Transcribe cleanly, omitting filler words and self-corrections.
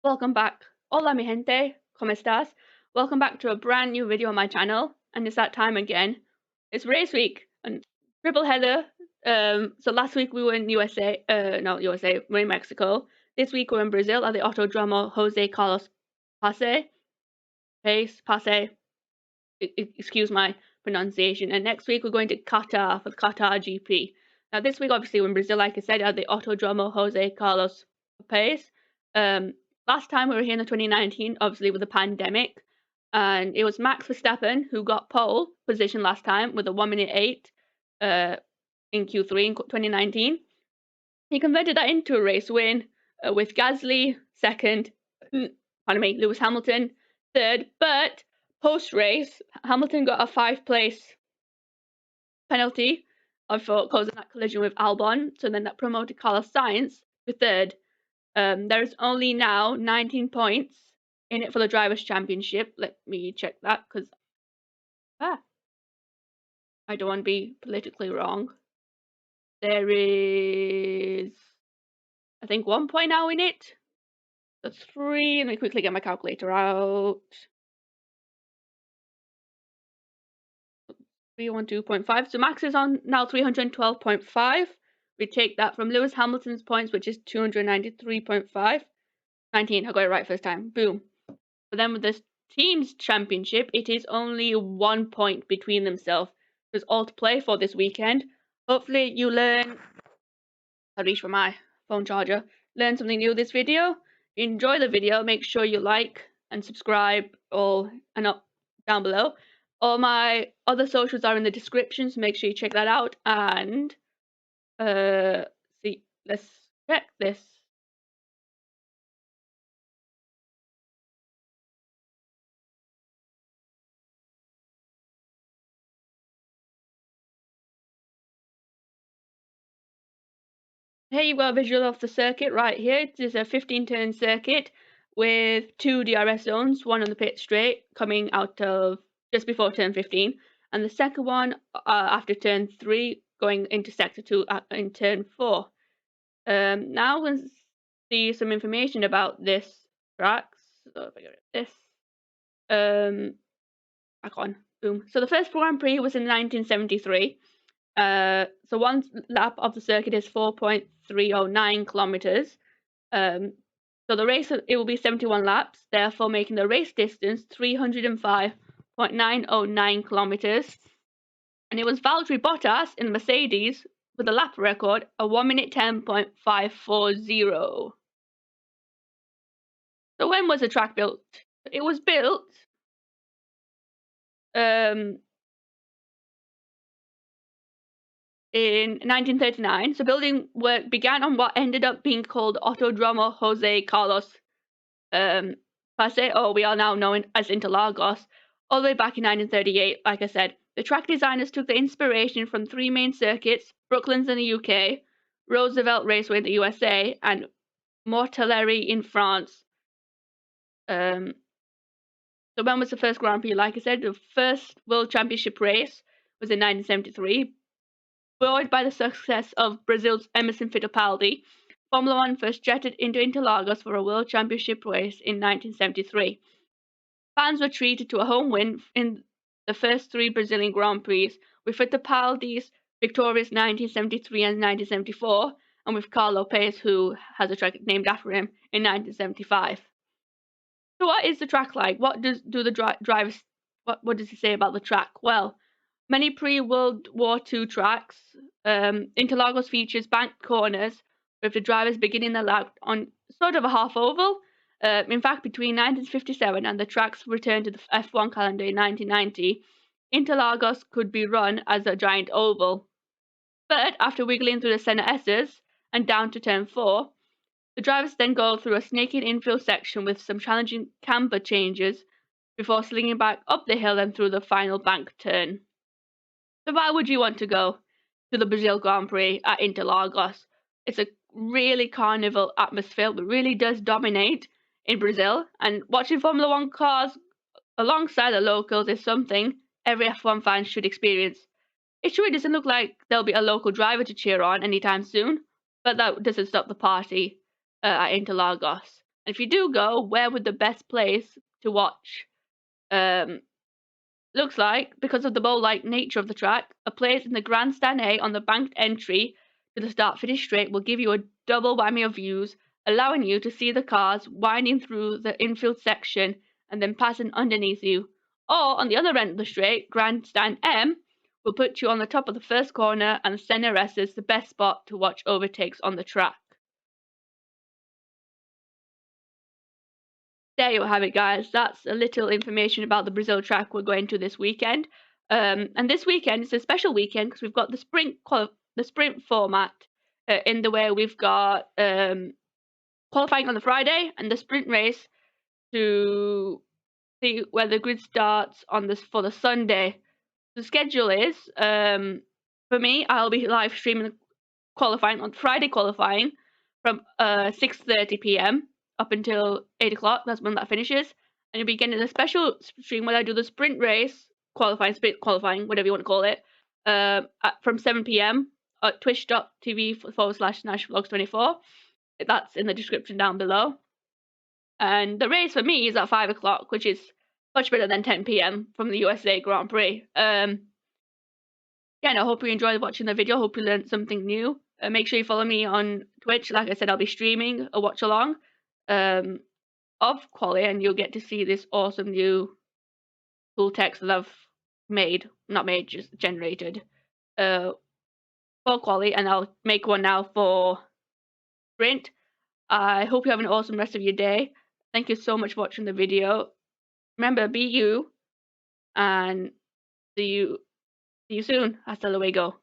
Welcome back. Hola mi gente, ¿cómo estás? Welcome back to a brand new video on my channel, and it's that time again. It's race week and triple header. So last week we were in USA, not USA, we're in Mexico. This week we're in Brazil at the Autodromo Jose Carlos Pace. Excuse my pronunciation. And next week we're going to Qatar for the Qatar GP. Now this week obviously we're in Brazil, like I said, at the Autodromo Jose Carlos Pace. Last time we were here in the 2019, obviously with the pandemic, and it was Max Verstappen who got pole position last time with a 1 minute 8 in Q3 in 2019. He converted that into a race win with Gasly second, Lewis Hamilton third, but post-race, Hamilton got a 5th-place penalty for causing that collision with Albon, so then that promoted Carlos Sainz to third. There's only now 19 points in it for the Drivers' Championship. Let me check that, because I don't want to be politically wrong. There is, I think, 1 point now in it. That's 3. Let me quickly get my calculator out. 312.5. So Max is on now 312.5. We take that from Lewis Hamilton's points, which is 293.5. 19, I got it right first time. Boom. But then with this team's championship, it is only 1 point between themselves. There's all to play for this weekend. Hopefully you learn. I reach for my phone charger. Learn something new this video. If you enjoy the video, make sure you like and subscribe and up down below. All my other socials are in the description, so make sure you check that out. And let's check this. Here you've got a visual of the circuit right here. It is a 15-turn circuit with 2 DRS zones, one on the pit straight coming out of just before turn 15, and the second one after turn 3 going into sector 2 in turn 4. Now we'll see some information about this track. So if I get this, back on, boom. So the first Grand Prix was in 1973. So one lap of the circuit is 4.309 kilometers. So the race, it will be 71 laps, therefore making the race distance 305.909 kilometers. And it was Valtteri Bottas in Mercedes with a lap record of 1 minute 10.540. So when was the track built? It was built in 1939. So building work began on what ended up being called Autodromo Jose Carlos Pace, or we are now known as Interlagos, all the way back in 1938. Like I said, the track designers took the inspiration from 3 main circuits: Brooklands in the UK, Roosevelt Raceway in the USA, and Mortellerie in France. So when was the first Grand Prix? Like I said, the first World Championship race was in 1973. Buoyed by the success of Brazil's Emerson Fittipaldi, Formula One first jetted into Interlagos for a World Championship race in 1973. Fans were treated to a home win in the first 3 Brazilian Grand Prix, with Fittipaldi's victorious 1973 and 1974, and with Carlos Pace, who has a track named after him, in 1975. So what is the track like? What does the drivers, what does he say about the track? Well, many pre-World War II tracks, Interlagos features banked corners with the drivers beginning the lap on sort of a half oval. In fact, between 1957 and the track's return to the F1 calendar in 1990, Interlagos could be run as a giant oval. But after wiggling through the center S's and down to turn 4, the drivers then go through a snaky infield section with some challenging camber changes before slinging back up the hill and through the final bank turn. So why would you want to go to the Brazil Grand Prix at Interlagos? It's a really carnival atmosphere that really does dominate in Brazil, and watching Formula One cars alongside the locals is something every F1 fan should experience. It sure doesn't look like there'll be a local driver to cheer on anytime soon, but that doesn't stop the party at Interlagos. And if you do go, where would the best place to watch? Looks like, because of the bowl-like nature of the track, a place in the Grandstand A on the banked entry to the start-finish straight will give you a double whammy of views, allowing you to see the cars winding through the infield section and then passing underneath you. Or, on the other end of the straight, Grandstand M will put you on the top of the first corner, and the center rest is the best spot to watch overtakes on the track. There you have it, guys. That's a little information about the Brazil track we're going to this weekend. And this weekend is a special weekend because we've got the sprint format in the way we've got qualifying on the Friday and the sprint race to see where the grid starts on this for the Sunday. The schedule is for me, I'll be live streaming qualifying on Friday qualifying from 6:30 p.m. up until 8 o'clock. That's when that finishes. And you'll be getting a special stream where I do the sprint race sprint qualifying, whatever you want to call it, from 7 p.m. at twitch.tv/NashVlogs24. That's in the description down below. And the race for me is at 5 o'clock, which is much better than 10 p.m. from the USA Grand Prix. Yeah, and I hope you enjoyed watching the video. Hope you learned something new. Make sure you follow me on Twitch. Like I said, I'll be streaming a watch along of Quali, and you'll get to see this awesome new cool text that I've just generated for Quali, and I'll make one now for Sprint. I hope you have an awesome rest of your day. Thank you so much for watching the video. Remember, be you, and see you soon. Hasta luego.